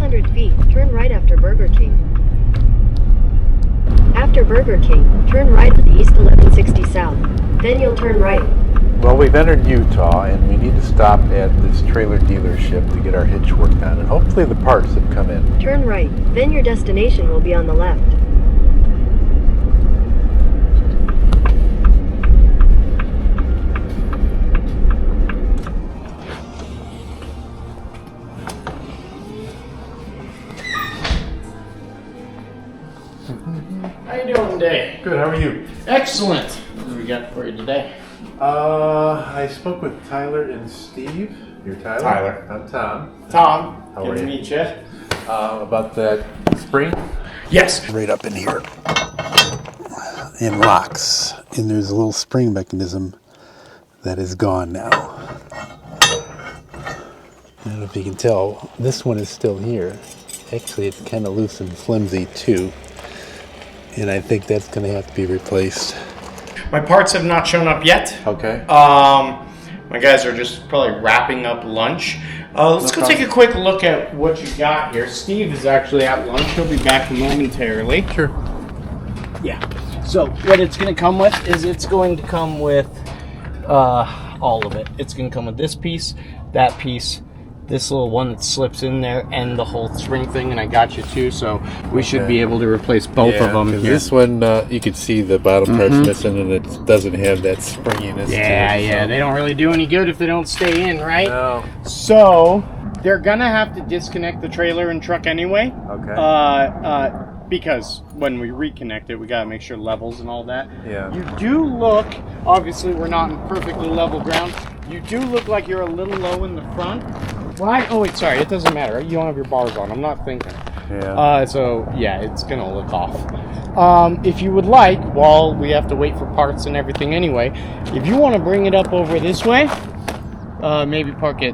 600 feet, turn right after Burger King. After Burger King, turn right to the east 1160 south. Then you'll turn right. Well, we've entered Utah, and we need to stop at this trailer dealership to get our hitch worked on, and hopefully the parts have come in. Turn right, then your destination will be on the left. How you doing today? Good, how are you? Excellent. What do we got for you today? I spoke with Tyler and Steve. You're Tyler? Tyler. I'm Tom. Tom. How Good are to you? meet you. About that spring? Yes. Right up in here. And locks. And there's a little spring mechanism that is gone now. I don't know if you can tell, this one is still here. Actually, it's kind of loose and flimsy too. And I think that's going to have to be replaced. My parts have not shown up yet. Okay. My guys are just probably wrapping up lunch. Let's go take a quick look at what you got here. Steve is actually at lunch. He'll be back momentarily. Sure. Yeah. So what it's going to come with is it's going to come with all of it. It's going to come with this piece, that piece, this little one that slips in there, and the whole spring thing, and I got you too, so we should be able to replace both of them here. This one, you can see the bottom part's missing, and it doesn't have that springiness to it. Yeah, they don't really do any good if they don't stay in, right? No. So, they're gonna have to disconnect the trailer and truck anyway. Okay. Because when we reconnect it, we gotta make sure levels and all that. Yeah. You do look, obviously we're not in perfectly level ground, you do look like you're a little low in the front. Why? Oh wait, sorry, it doesn't matter. You don't have your bars on. I'm not thinking. Yeah. So yeah, it's gonna look off. If you would like, while we have to wait for parts and everything anyway, if you want to bring it up over this way, maybe park it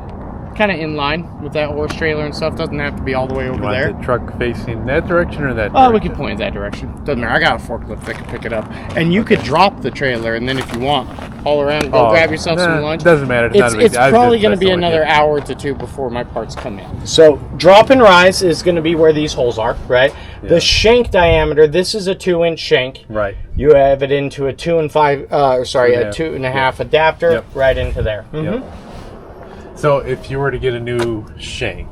kind of in line with that horse trailer and stuff. Doesn't have to be all the way over there. The truck facing that direction or that direction? Oh, we can point in that direction. Doesn't matter. I got a forklift that can pick it up. And you could drop the trailer, and then if you want, haul around, go grab yourself some lunch. Doesn't matter. It's probably going to be another hour to two before my parts come in. So drop and rise is going to be where these holes are, right? Yeah. The shank diameter, this is a 2-inch shank. Right. You have it into a 2.5 adapter right into there. Yep. So if you were to get a new shank,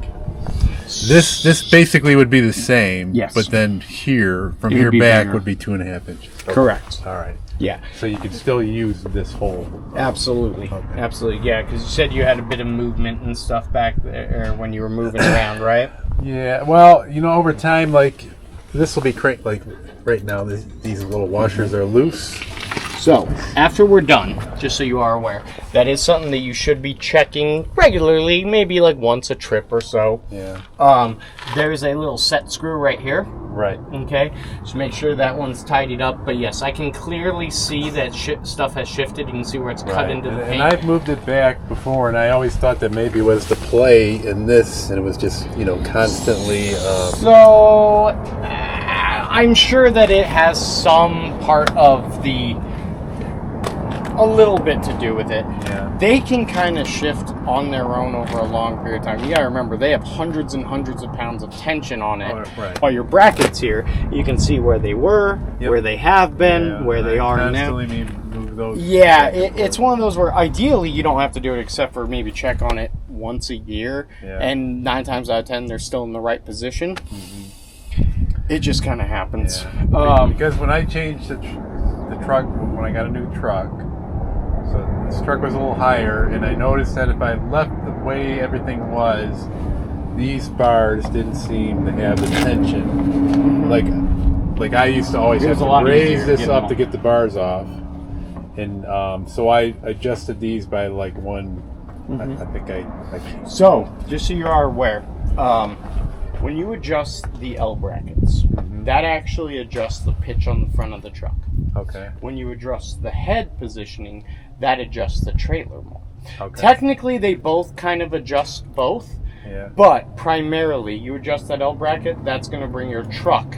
this basically would be the same. Yes. But then here, from here back, would be 2.5 inches. Okay. Correct. All right. Yeah. So you could still use this hole. Absolutely. Okay. Absolutely. Yeah, because you said you had a bit of movement and stuff back there when you were moving around, right? Yeah. Well, over time, like this will be like right now. These little washers are loose. So, after we're done, just so you are aware, that is something that you should be checking regularly, maybe like once a trip or so. Yeah. There's a little set screw right here. Right. Okay. So make sure that one's tidied up. But yes, I can clearly see that stuff has shifted. You can see where it's cut into the paint. And I've moved it back before, and I always thought that maybe it was the play in this, and it was just, constantly... So, I'm sure that it has some part of a little bit to do with it. Yeah. They can kind of shift on their own over a long period of time. You gotta remember, they have hundreds and hundreds of pounds of tension on it. Right. While your brackets here, you can see where they were, where they have been, where they are now. Move those. Yeah, it's one of those where ideally you don't have to do it except for maybe check on it once a year. Yeah. And 9 times out of 10, they're still in the right position. Mm-hmm. It just kind of happens. Yeah. Because when I changed the truck, when I got a new truck, so this truck was a little higher, and I noticed that if I left the way everything was, these bars didn't seem to have the tension. Like I used to always have to raise this up to get the bars off. And so I adjusted these by like one. I think I So, just so you are aware, when you adjust the L brackets, that actually adjusts the pitch on the front of the truck. Okay. When you adjust the head positioning, that adjusts the trailer more. Okay. Technically, they both kind of adjust both, but primarily, you adjust that L bracket, that's going to bring your truck,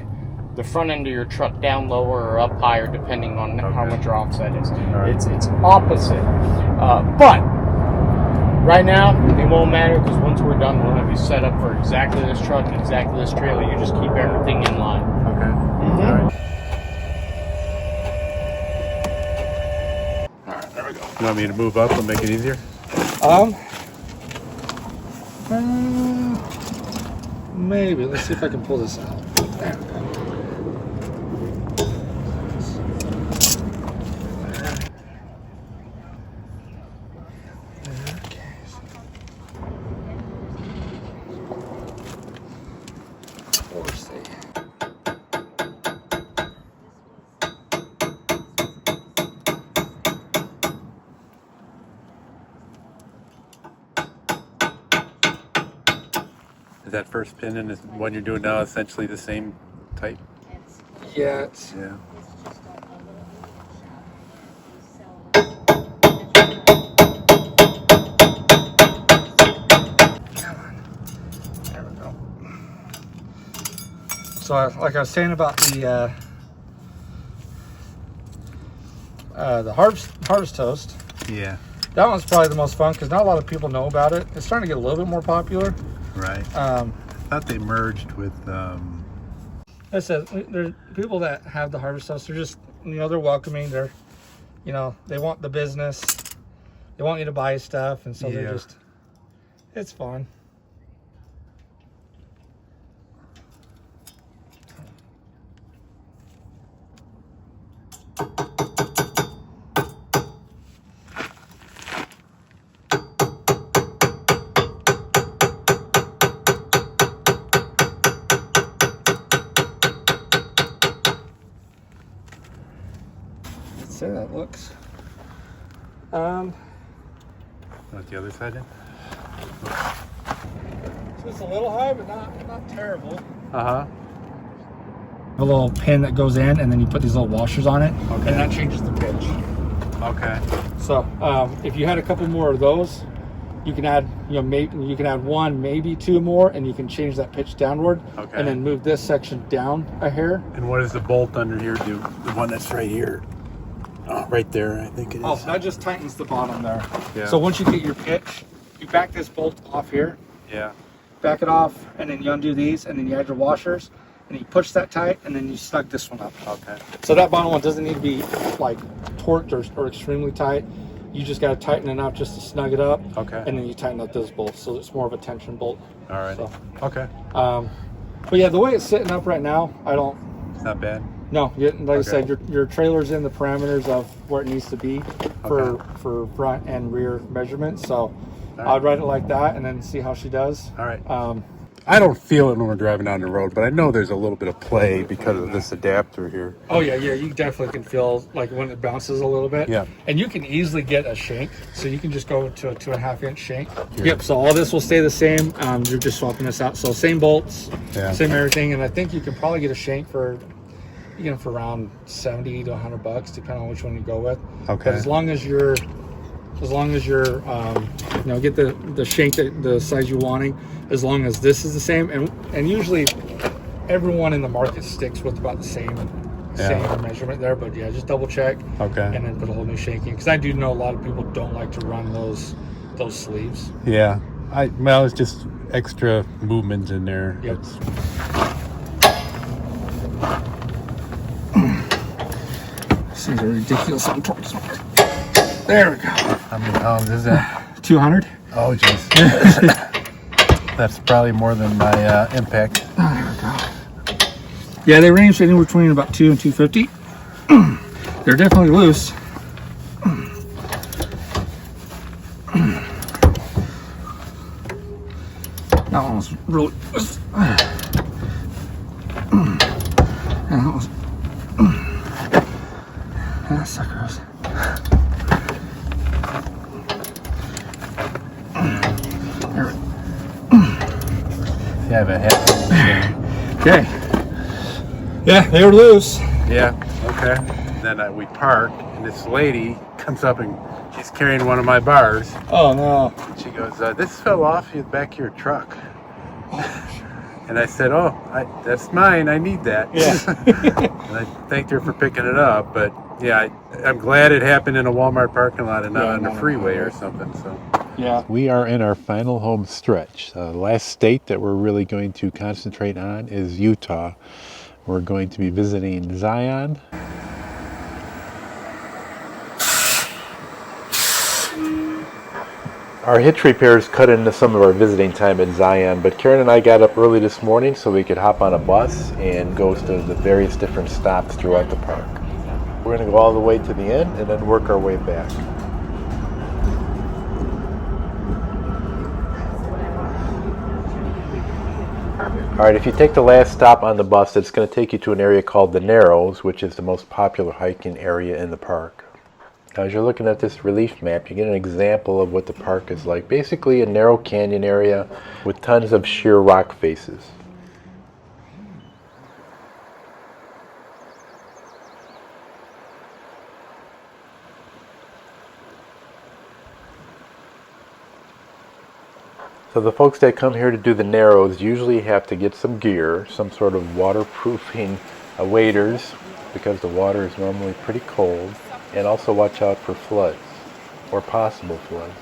the front end of your truck, down lower or up higher, depending on how much your offset is. Right. It's opposite. But Right now, it won't matter because once we're done, we'll have you set up for exactly this truck and exactly this trailer. You just keep everything in line. Okay. Mm-hmm. All right. All right, there we go. You want me to move up and make it easier? Maybe. Let's see if I can pull this out. There we go. Is that first pin and is one you're doing now essentially the same type? Yeah, it's Yeah. there we go. So, like I was saying about the harvest toast, Yeah. that one's probably the most fun because not a lot of people know about it. It's starting to get a little bit more popular. Right. I thought they merged with. I said there's people that have the harvest toast. They're just, they're welcoming. They're, they want the business. They want you to buy stuff, and so they're just. It's fun. Say that looks. What's the other side in? So it's a little high, but not terrible. A little pin that goes in, and then you put these little washers on it, Okay. and that changes the pitch. Okay. So if you had a couple more of those, you can add, maybe you can add one, maybe two more, and you can change that pitch downward, Okay. and then move this section down a hair. And what does the bolt under here do? The one that's right here. Oh, right there, I think it is. Oh, that just tightens the bottom there. Yeah. So once you get your pitch, you back this bolt off here, Yeah. back it off, and then you undo these, and then you add your washers, and you push that tight, and then you snug this one up. Okay. So that bottom one doesn't need to be like torqued or extremely tight. You just got to tighten it up just to snug it up. Okay. And then you tighten up those bolts, so it's more of a tension bolt. All right. So, Okay. but yeah, the way it's sitting up right now, It's not bad. No, like I Okay. said, your trailer's in the parameters of where it needs to be for front and rear measurements. So right. I'd write it like that and then see how she does. All right. I don't feel it when we're driving down the road, but I know there's a little bit of play because of this adapter here. Oh yeah, you definitely can feel like when it bounces a little bit. Yeah. And you can easily get a shank, so you can just go to a 2.5 inch shank. Yep. So all this will stay the same. You're just swapping this out. So same bolts, same everything, and I think you can probably get a shank for around $70 to $100, depending on which one you go with. Okay. But as long as you're get the shank the size you're wanting, as long as this is the same, and usually everyone in the market sticks with about the same measurement there. But yeah, just double check. Okay. And then put a whole new shank in, because I do know a lot of people don't like to run those sleeves. Yeah. It's just extra movements in there. Yep. These are ridiculous on torque. There we go. How many pounds is that? 200. Oh, jeez. That's probably more than my impact. There we go. Yeah, they range anywhere between about 2 and 250. They're definitely loose. That one was really loose. That was. That sucker was. Yeah, but Okay. Yeah, they were loose. yeah. Okay. Then we park, and this lady comes up and she's carrying one of my bars. Oh no. And she goes, "This fell off the back of your truck." And I said, "Oh, that's mine. I need that." Yeah. And I thanked her for picking it up, but yeah, I'm glad it happened in a Walmart parking lot and not on the freeway or something. So. Yeah. We are in our final home stretch. The last state that we're really going to concentrate on is Utah. We're going to be visiting Zion. Our hitch repairs cut into some of our visiting time at Zion, but Karen and I got up early this morning so we could hop on a bus and go to the various different stops throughout the park. We're going to go all the way to the end and then work our way back. Alright, if you take the last stop on the bus, it's going to take you to an area called the Narrows, which is the most popular hiking area in the park. Now, as you're looking at this relief map, you get an example of what the park is like. Basically a narrow canyon area with tons of sheer rock faces. So the folks that come here to do the Narrows usually have to get some gear, some sort of waterproofing waders, because the water is normally pretty cold, and also watch out for floods, or possible floods.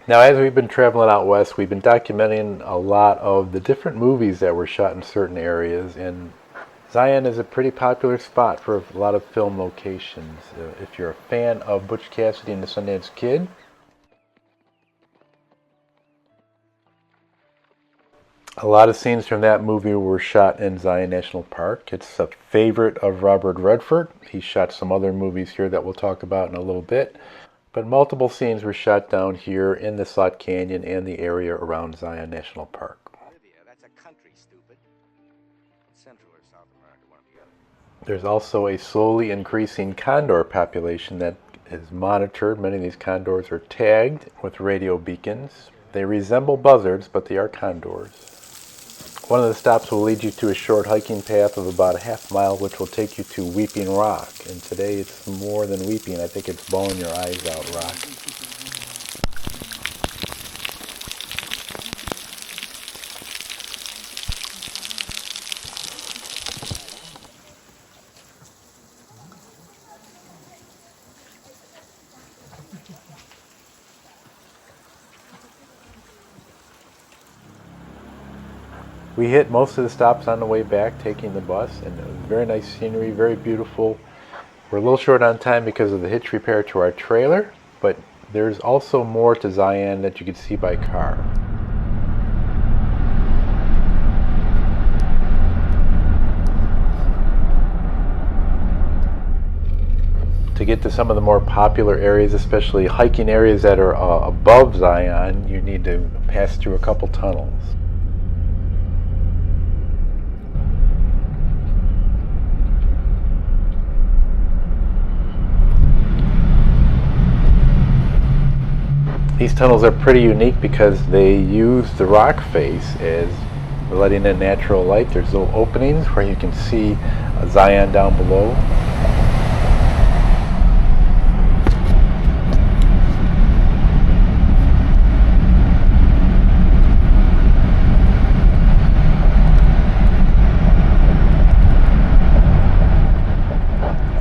Now, as we've been traveling out west, we've been documenting a lot of the different movies that were shot in certain areas, and Zion is a pretty popular spot for a lot of film locations. If you're a fan of Butch Cassidy and the Sundance Kid, a lot of scenes from that movie were shot in Zion National Park. It's a favorite of Robert Redford. He shot some other movies here that we'll talk about in a little bit. But multiple scenes were shot down here in the Slot Canyon and the area around Zion National Park. That's a country, stupid. Central or South America, one of the other. There's also a slowly increasing condor population that is monitored. Many of these condors are tagged with radio beacons. They resemble buzzards, but they are condors. One of the stops will lead you to a short hiking path of about a half mile, which will take you to Weeping Rock. And today it's more than weeping. I think it's bawling your eyes out rock. We hit most of the stops on the way back, taking the bus, and it was very nice scenery, very beautiful. We're a little short on time because of the hitch repair to our trailer, but there's also more to Zion that you can see by car. To get to some of the more popular areas, especially hiking areas that are above Zion, you need to pass through a couple tunnels. These tunnels are pretty unique because they use the rock face as letting in natural light. There's little openings where you can see Zion down below.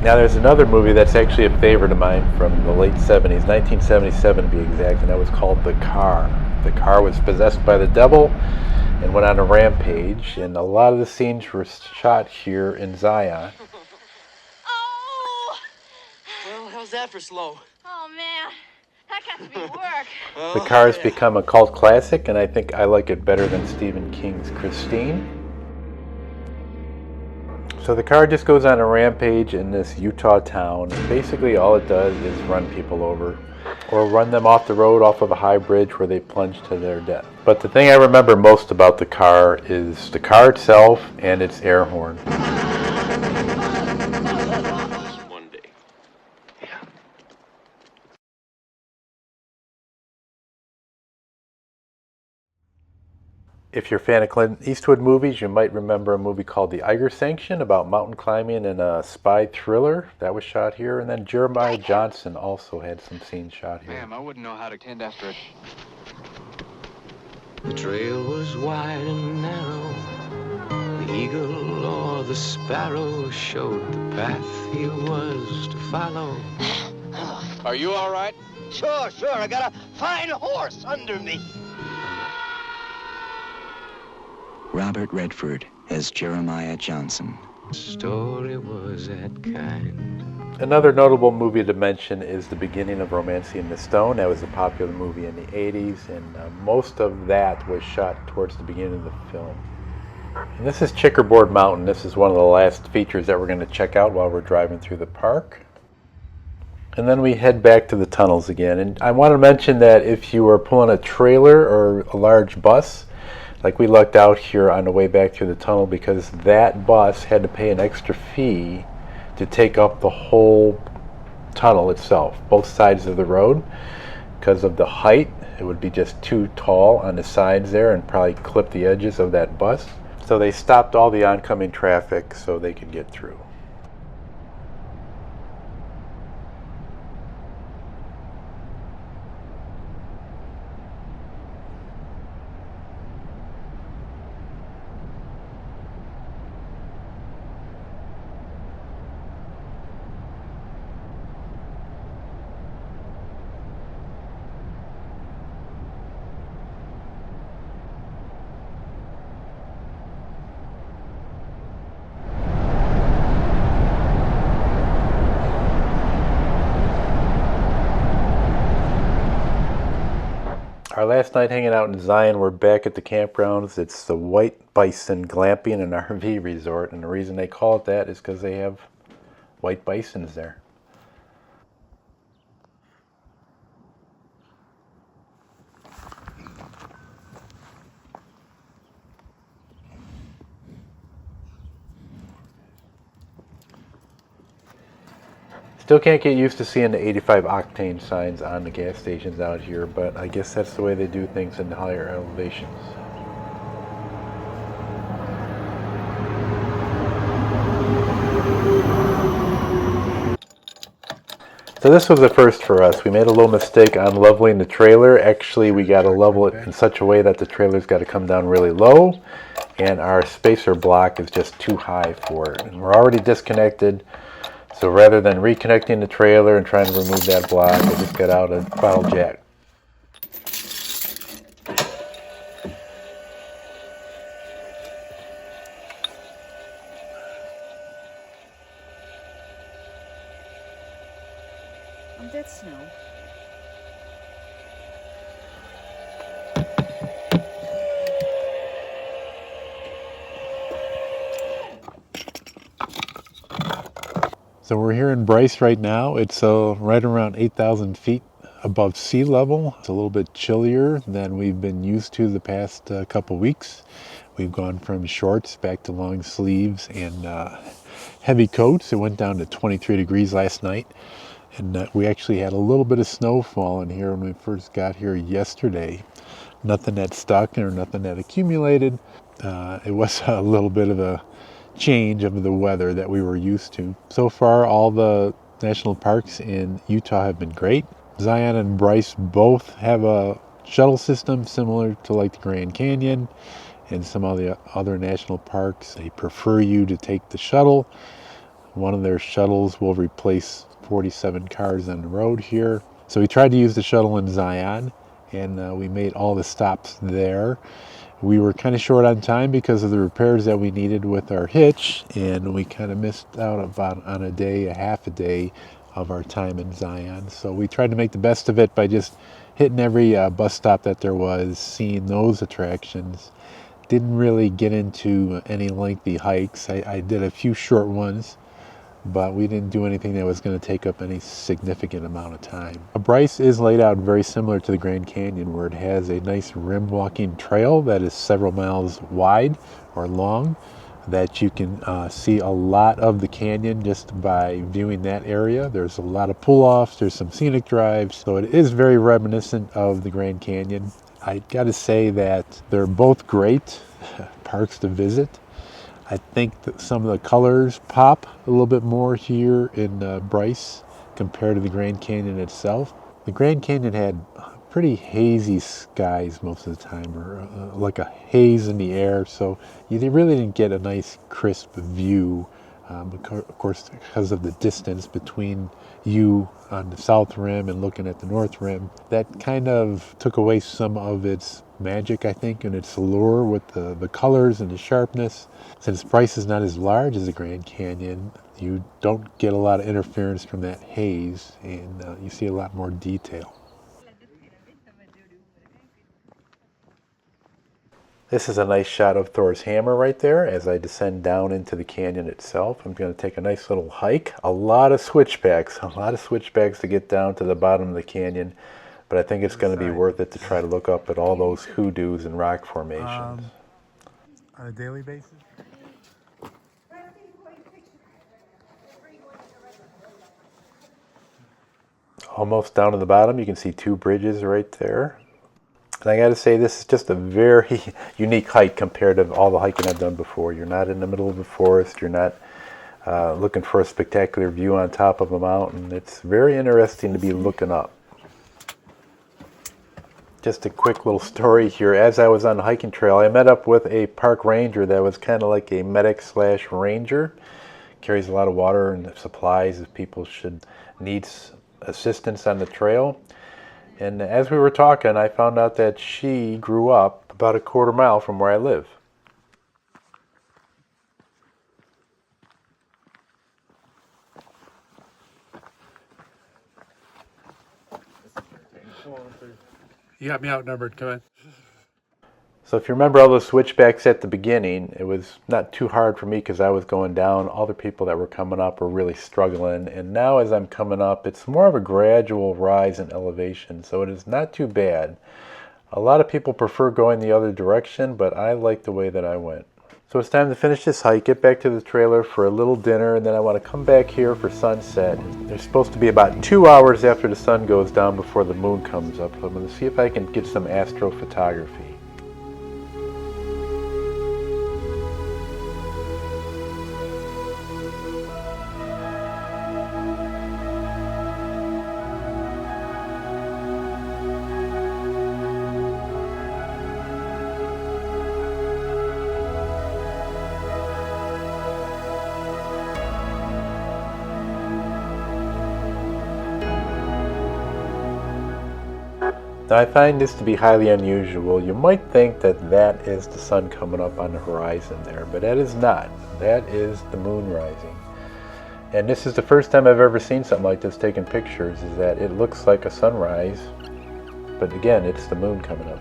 Now there's another movie that's actually a favorite of mine from the late 70s, 1977 to be exact, and that was called The Car. The car was possessed by the devil and went on a rampage, and a lot of the scenes were shot here in Zion. Oh! Well, how's that for slow? Oh, man. That got to be work. The Car has become a cult classic, and I think I like it better than Stephen King's Christine. So the car just goes on a rampage in this Utah town, and basically all it does is run people over, or run them off the road off of a high bridge where they plunge to their death. But the thing I remember most about the car is the car itself and its air horn. One day. Yeah. If you're a fan of Clint Eastwood movies, you might remember a movie called The Eiger Sanction about mountain climbing and a spy thriller. That was shot here. And then Jeremiah Johnson also had some scenes shot here. Ma'am, I wouldn't know how to tend after it. The trail was wide and narrow. The eagle or the sparrow showed the path he was to follow. Are you all right? Sure, I got a fine horse under me. Robert Redford as Jeremiah Johnson. Story was that kind. Another notable movie to mention is the beginning of Romancing in the Stone. That was a popular movie in the 80s, and most of that was shot towards the beginning of the film. And this is Checkerboard Mountain. This is one of the last features that we're going to check out while we're driving through the park. And then we head back to the tunnels again. And I want to mention that if you were pulling a trailer or a large bus, like we lucked out here on the way back through the tunnel, because that bus had to pay an extra fee to take up the whole tunnel itself, both sides of the road. Because of the height, it would be just too tall on the sides there and probably clip the edges of that bus. So they stopped all the oncoming traffic so they could get through. Our last night hanging out in Zion, we're back at the campgrounds. It's the White Bison Glamping and RV Resort, and the reason they call it that is because they have white bisons there. Still can't get used to seeing the 85 octane signs on the gas stations out here, but I guess that's the way they do things in the higher elevations. So this was a first for us. We made a little mistake on leveling the trailer. Actually, we got to level it in such a way that the trailer's got to come down really low, and our spacer block is just too high for it. And we're already disconnected. So rather than reconnecting the trailer and trying to remove that block, I just got out a bottle jack. Dead snow. So we're here in Bryce right now. It's right around 8,000 feet above sea level. It's a little bit chillier than we've been used to the past couple weeks. We've gone from shorts back to long sleeves and heavy coats. It went down to 23 degrees last night. And we actually had a little bit of snow falling here when we first got here yesterday. Nothing that stuck or nothing that accumulated. It was a little bit of a change of the weather that we were used to. So far, all the national parks in Utah have been great. Zion and Bryce both have a shuttle system similar to like the Grand Canyon and some of the other national parks. They prefer you to take the shuttle. One of their shuttles will replace 47 cars on the road here. So we tried to use the shuttle in Zion, and we made all the stops there. We were kind of short on time because of the repairs that we needed with our hitch, and we kind of missed out on a half a day of our time in Zion. So we tried to make the best of it by just hitting every bus stop that there was, seeing those attractions. Didn't really get into any lengthy hikes. I did a few short ones, but we didn't do anything that was going to take up any significant amount of time. Bryce is laid out very similar to the Grand Canyon, where it has a nice rim walking trail that is several miles wide or long, that you can see a lot of the canyon just by viewing that area. There's a lot of pull-offs, there's some scenic drives, so it is very reminiscent of the Grand Canyon. I got to say that they're both great parks to visit. I think that some of the colors pop a little bit more here in Bryce compared to the Grand Canyon itself. The Grand Canyon had pretty hazy skies most of the time, or like a haze in the air, so you really didn't get a nice crisp view. Of course, because of the distance between you on the south rim and looking at the north rim, that kind of took away some of its magic, I think, and its allure with the colors and the sharpness. Since Bryce is not as large as the Grand Canyon, you don't get a lot of interference from that haze, and you see a lot more detail. This is a nice shot of Thor's hammer right there as I descend down into the canyon itself. I'm going to take a nice little hike. A lot of switchbacks to get down to the bottom of the canyon, but I think it's going to be worth it to try to look up at all those hoodoos and rock formations. On a daily basis? Almost down to the bottom, you can see two bridges right there. And I got to say, this is just a very unique hike compared to all the hiking I've done before. You're not in the middle of the forest. You're not looking for a spectacular view on top of a mountain. It's very interesting to be looking up. Just a quick little story here. As I was on the hiking trail, I met up with a park ranger that was kind of like a medic / ranger. Carries a lot of water and supplies if people should need assistance on the trail. And as we were talking, I found out that she grew up about a quarter mile from where I live. You got me outnumbered, come on. So if you remember all those switchbacks at the beginning, it was not too hard for me because I was going down. All the people that were coming up were really struggling. And now as I'm coming up, it's more of a gradual rise in elevation. So it is not too bad. A lot of people prefer going the other direction, but I like the way that I went. So it's time to finish this hike, get back to the trailer for a little dinner, and then I want to come back here for sunset. There's supposed to be about 2 hours after the sun goes down before the moon comes up. So I'm going to see if I can get some astrophotography. Now I find this to be highly unusual. You might think that that is the sun coming up on the horizon there, but that is not. That is the moon rising. And this is the first time I've ever seen something like this taking pictures, is that it looks like a sunrise, but again, it's the moon coming up.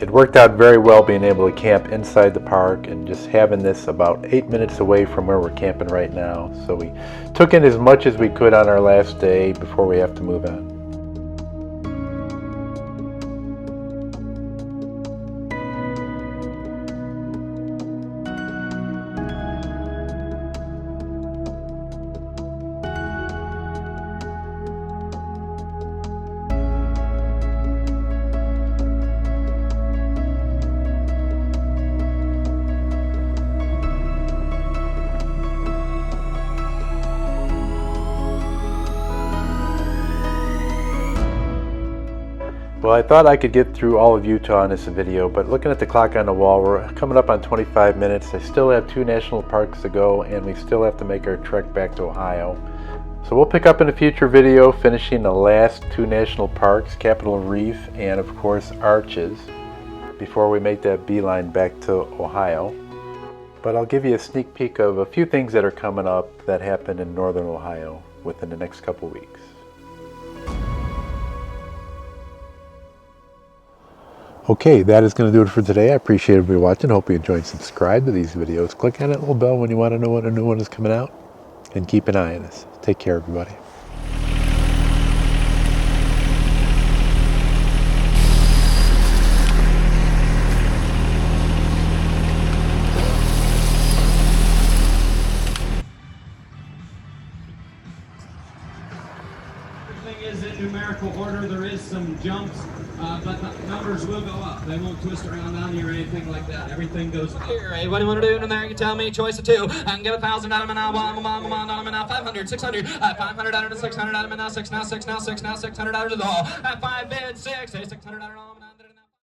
It worked out very well being able to camp inside the park and just having this about 8 minutes away from where we're camping right now. So we took in as much as we could on our last day before we have to move on. Well, I thought I could get through all of Utah in this video, but looking at the clock on the wall, we're coming up on 25 minutes. I still have 2 national parks to go, and we still have to make our trek back to Ohio. So we'll pick up in a future video, finishing the last 2 national parks, Capitol Reef and, of course, Arches, before we make that beeline back to Ohio. But I'll give you a sneak peek of a few things that are coming up that happen in northern Ohio within the next couple weeks. Okay, that is going to do it for today. I appreciate everybody watching. Hope you enjoyed. Subscribe to these videos. Click on that little bell when you want to know when a new one is coming out. and keep an eye on us. Take care, everybody. Is in numerical order. There is some jumps, but the numbers will go up. They won't twist around on you or anything like that. Everything goes up. Here, what do you want to do in there? You tell me. Choice of two. I can give 1,000 out of me now. 500, 600, 500 out of 600 out of me now. 6 now, 6 now, 6 now, 600 out of the hall. 5 bid, 6, 600 out of